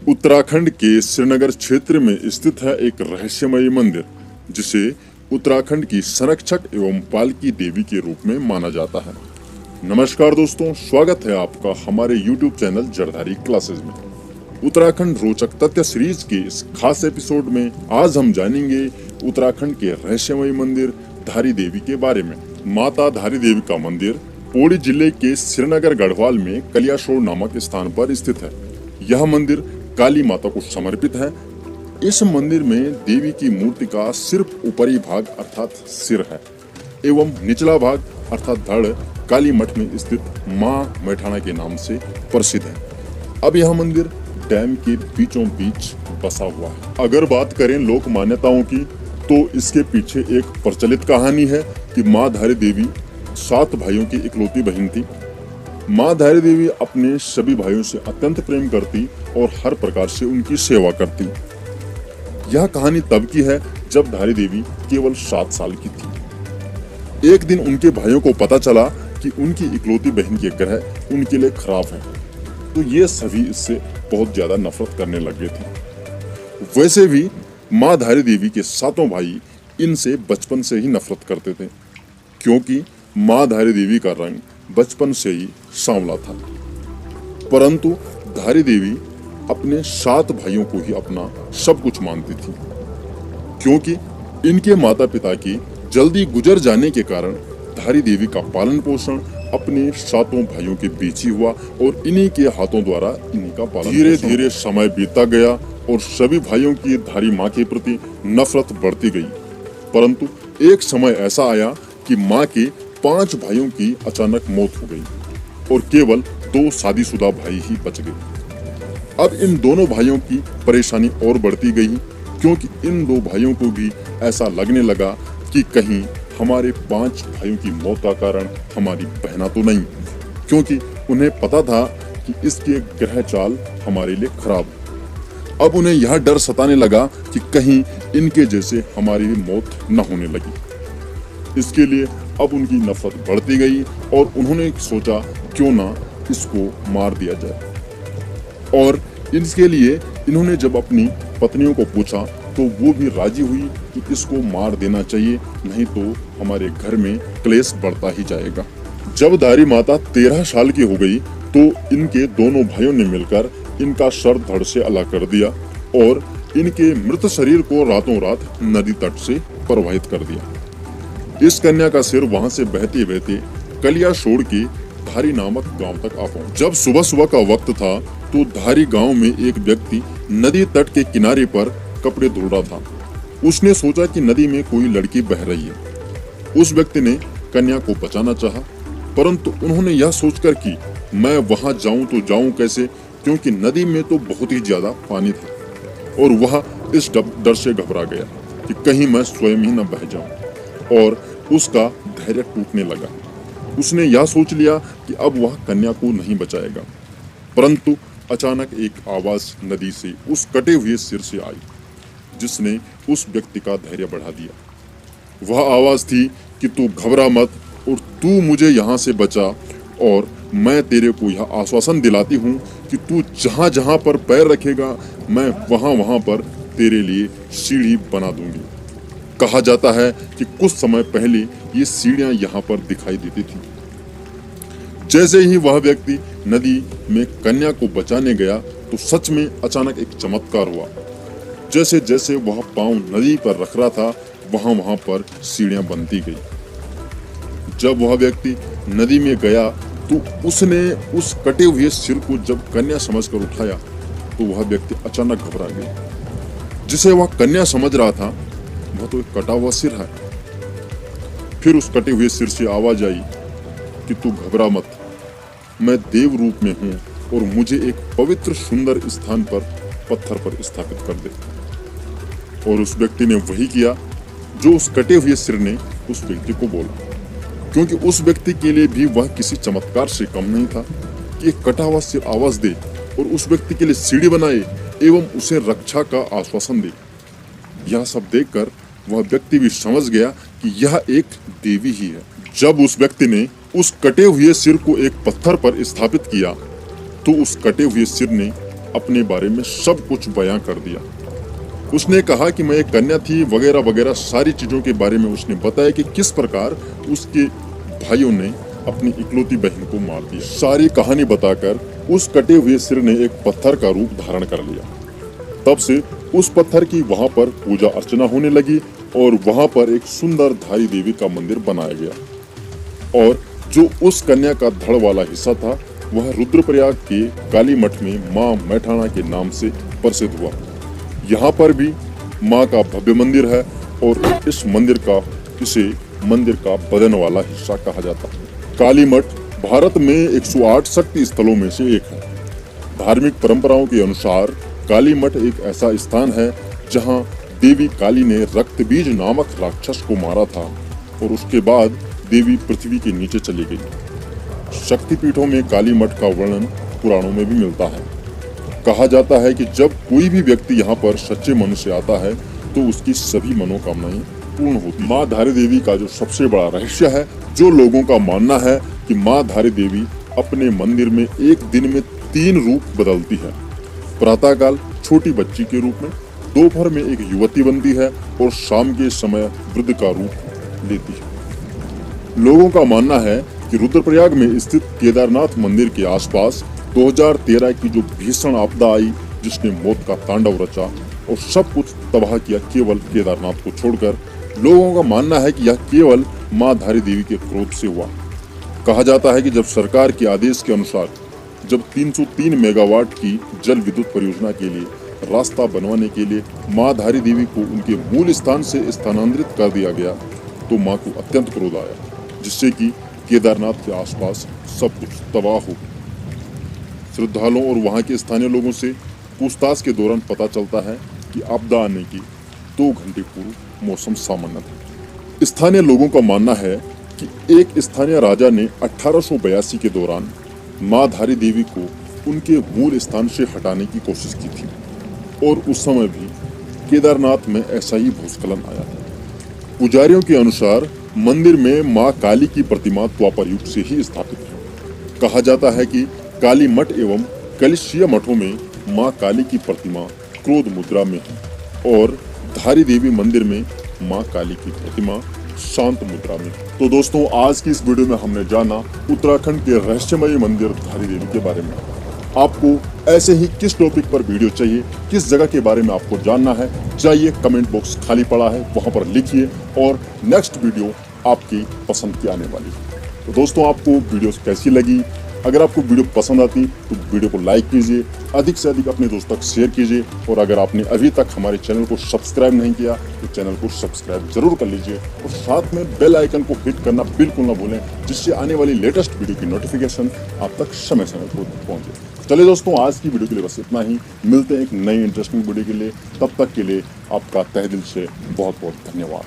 उत्तराखंड के श्रीनगर क्षेत्र में स्थित है एक रहस्यमयी मंदिर जिसे उत्तराखंड की संरक्षक एवं पालकी देवी के रूप में माना जाता है। नमस्कार दोस्तों, स्वागत है आपका हमारे YouTube चैनल जरधारी क्लासेस में। उत्तराखंड रोचक तथ्य सीरीज के इस खास एपिसोड में आज हम जानेंगे उत्तराखंड के रहस्यमयी मंदिर धारी देवी के बारे में। माता धारी देवी का मंदिर पौड़ी जिले के श्रीनगर गढ़वाल में कलियासोड़ नामक स्थान पर स्थित है। यह मंदिर काली माता को समर्पित है। इस मंदिर में देवी की मूर्ति का सिर्फ ऊपरी भाग अर्थात सिर है एवं निचला भाग अर्थात धड़ काली मठ में स्थित मां मैठाना के नाम से प्रसिद्ध है। अब यह मंदिर डैम के बीचों बीच बसा हुआ है। अगर बात करें लोक मान्यताओं की तो इसके पीछे एक प्रचलित कहानी है कि मां धारी देवी 7 भाइयों की इकलौती बहन थी। मां धारी देवी अपने सभी भाइयों से अत्यंत प्रेम करती और हर प्रकार से उनकी सेवा करती। यह कहानी तब की है जब धारी देवी केवल 7 साल की थी। एक दिन उनके भाइयों को पता चला कि उनकी इकलौती बहन के ग्रह उनके लिए खराब है, तो ये सभी इससे बहुत ज्यादा नफरत करने लगे थे। वैसे भी मां धारी देवी के 7 भाई इनसे बचपन से ही नफरत करते थे, क्योंकि मां धारी देवी का रंग बचपन से ही सांवला था। परंतु धारी देवी अपने 7 भाइयों को ही अपना सब कुछ मानती थी, क्योंकि इनके माता पिता की जल्दी गुजर जाने के कारण धारी देवी का पालन पोषण अपने 7 भाइयों के बीच ही हुआ और इन्हीं के हाथों द्वारा इन्हीं का पालन। धीरे धीरे समय बीतता गया और सभी भाइयों की धारी माँ के प्रति नफरत बढ़ती गई। परंतु एक समय ऐसा आया कि माँ के 5 भाइयों की अचानक मौत हो गई और केवल 2 शादीशुदा भाई ही बच गए। अब इन दोनों भाइयों की परेशानी और बढ़ती गई, क्योंकि इन 2 भाइयों को भी ऐसा लगने लगा कि कहीं हमारे 5 भाइयों की मौत का कारण हमारी बहना तो नहीं, क्योंकि उन्हें पता था कि इसके ग्रह चाल हमारे लिए खराब है। अब उन्हें यह डर सताने लगा कि कहीं इनके जैसे हमारी भी मौत न होने लगी। इसके लिए अब उनकी नफरत बढ़ती गई और उन्होंने सोचा क्यों ना इसको मार दिया जाए। और इसके लिए इन्होंने जब अपनी पत्नियों को पूछा तो वो भी राजी हुई कि इसको मार देना चाहिए, नहीं तो हमारे घर में क्लेश बढ़ता ही जाएगा। जब धारी माता 13 साल की हो गई तो इनके दोनों भाइयों ने मिलकर इनका सर धड़ से अलग कर दिया और इनके मृत शरीर को रातों रात नदी तट से प्रवाहित कर दिया। इस कन्या का सिर वहां से बहते बहते कलियासोड़ के धारी नामक गांव तक आ पहुंचा। जब सुबह सुबह का वक्त था तो धारी गांव में एक व्यक्ति नदी तट के किनारे पर कपड़े धुल रहा था। उसने सोचा कि नदी में कोई लड़की बह रही है। उस व्यक्ति ने कन्या को बचाना चाहा, परंतु उन्होंने यह सोचकर कि मैं वहां जाऊं तो जाऊं कैसे, क्योंकि नदी में तो बहुत ही ज्यादा पानी था और वह इस डर से घबरा गया कि कहीं मैं स्वयं ही न बह जाऊं, और उसका धैर्य टूटने लगा। उसने यह सोच लिया कि अब वह कन्या को नहीं बचाएगा। परंतु अचानक एक आवाज नदी से उस कटे हुए सिर से आई, जिसने उस व्यक्ति का धैर्य बढ़ा दिया। वह आवाज थी कि तू घबरा मत और तू मुझे यहाँ से बचा, और मैं तेरे को यह आश्वासन दिलाती हूँ कि तू जहाँ जहाँ पर पैर रखेगा मैं वहाँ वहाँ पर तेरे लिए सीढ़ी बना दूंगी। कहा जाता है कि कुछ समय पहले ये सीढ़ियां यहाँ पर दिखाई देती थी। जैसे ही वह व्यक्ति नदी में कन्या को बचाने गया तो सच में अचानक एक चमत्कार हुआ। जैसे जैसे वह पांव नदी पर रख रहा था वहां वहां पर सीढ़ियां बनती गई। जब वह व्यक्ति नदी में गया तो उसने उस कटे हुए सिर को जब कन्या समझकर उठाया तो वह व्यक्ति अचानक घबरा गया। जिसे वह कन्या समझ रहा था वह तो एक कटा हुआ सिर है। फिर उस कटे हुए सिर से आवाज आई कि तू घबरा मत, मैं देव रूप में हूँ और मुझे एक पवित्र सुंदर स्थान पर पत्थर पर स्थापित कर दे। और उस व्यक्ति ने वही किया जो उस कटे हुए सिर ने उस व्यक्ति को बोला, क्योंकि उस व्यक्ति के लिए भी वह किसी चमत्कार से कम नहीं था कि एक कटा हुआ सिर आवाज दे और उस व्यक्ति के लिए सीढ़ी बनाए एवं उसे रक्षा का आश्वासन दे। यह सब देखकर वह व्यक्ति भी समझ गया कि यह एक देवी ही है। जब उस व्यक्ति ने उस कटे हुए सिर को एक पत्थर पर स्थापित किया तो उस कटे हुए सिर ने अपने बारे में सब कुछ बयां कर दिया। उसने कहा कि मैं एक कन्या थी वगैरह वगैरह सारी चीजों के बारे में उसने बताया कि किस प्रकार उसके भाइयों ने अपनी इकलौती बहन को मार दिया। सारी कहानी बताकर उस कटे हुए सिर ने एक पत्थर का रूप धारण कर लिया। तब से उस पत्थर की वहां पर पूजा अर्चना होने लगी और वहां पर एक सुंदर धारी देवी का मंदिर बनाया गया। और जो उस कन्या का धड़ वाला हिस्सा था वह रुद्रप्रयाग के काली मठ में माँ मैठाणा के नाम से प्रसिद्ध हुआ। यहाँ पर भी माँ का भव्य मंदिर है और इस इसे मंदिर का बदन वाला हिस्सा कहा जाता है। काली मठ भारत में 108 शक्ति स्थलों में से एक है। धार्मिक परंपराओं के अनुसार काली मठ एक ऐसा स्थान है जहाँ देवी काली ने रक्तबीज नामक राक्षस को मारा था और उसके बाद देवी पृथ्वी के नीचे चली गई। शक्तिपीठों में काली मठ का वर्णन पुराणों में भी मिलता है। कहा जाता है कि जब कोई भी व्यक्ति यहाँ पर सच्चे मन से आता है तो उसकी सभी मनोकामनाएं पूर्ण होती हैं। माँ धारी देवी का जो सबसे बड़ा रहस्य है, जो लोगों का मानना है कि माँ धारी देवी अपने मंदिर में एक दिन में 3 रूप बदलती है। प्रातःकाल छोटी बच्ची के रूप में, दोपहर में एक युवती बनती है और शाम के समय वृद्ध का रूप लेती है। लोगों का मानना है कि रुद्रप्रयाग में स्थित केदारनाथ मंदिर के आसपास 2013 की जो भीषण आपदा आई जिसने मौत का तांडव रचा और सब कुछ तबाह किया केवल केदारनाथ को छोड़कर, लोगों का मानना है कि यह केवल माँ धारी देवी के क्रोध से हुआ। कहा जाता है कि जब सरकार के आदेश के अनुसार जब 303 मेगावाट की जल विद्युत परियोजना के लिए रास्ता बनवाने के लिए माँ धारी देवी को उनके मूल स्थान से स्थानांतरित कर दिया गया तो माँ को अत्यंत क्रोध आया, जिससे कि केदारनाथ के आसपास सब कुछ तबाह हो गया। श्रद्धालुओं और वहां के स्थानीय लोगों से पूछताछ के दौरान पता चलता है कि आपदा आने की 2 घंटे पूर्व मौसम सामान्य था। स्थानीय लोगों का मानना है कि एक स्थानीय राजा ने 1882 के दौरान माँ धारी देवी को उनके मूल स्थान से हटाने की कोशिश की थी और उस समय भी केदारनाथ में ऐसा ही भूस्खलन आया था। पुजारियों के अनुसार मंदिर में माँ काली की प्रतिमा द्वापर युग से ही स्थापित है। कहा जाता है कि काली मठ एवं कलिशीय मठों में माँ काली की प्रतिमा क्रोध मुद्रा में है और धारी देवी मंदिर में माँ काली की प्रतिमा शांत मुद्रा में। तो दोस्तों, आज की इस वीडियो में हमने जाना उत्तराखंड के रहस्यमयी मंदिर धारी देवी के बारे में। आपको ऐसे ही किस टॉपिक पर वीडियो चाहिए, किस जगह के बारे में आपको जानना है, जाइए कमेंट बॉक्स खाली पड़ा है वहां पर लिखिए और नेक्स्ट वीडियो आपकी पसंद की आने वाली है। तो दोस्तों, आपको वीडियो कैसी लगी? अगर आपको वीडियो पसंद आती तो वीडियो को लाइक कीजिए, अधिक से अधिक अपने दोस्तों तक शेयर कीजिए और अगर आपने अभी तक हमारे चैनल को सब्सक्राइब नहीं किया तो चैनल को सब्सक्राइब जरूर कर लीजिए और साथ में बेल आइकन को हिट करना बिल्कुल ना भूलें, जिससे आने वाली लेटेस्ट वीडियो की नोटिफिकेशन आप तक समय समय पर पहुंचे। चलिए दोस्तों, आज की वीडियो के लिए बस इतना ही। मिलते हैं एक नई इंटरेस्टिंग वीडियो के लिए, तब तक के लिए आपका तहे दिल से बहुत बहुत धन्यवाद।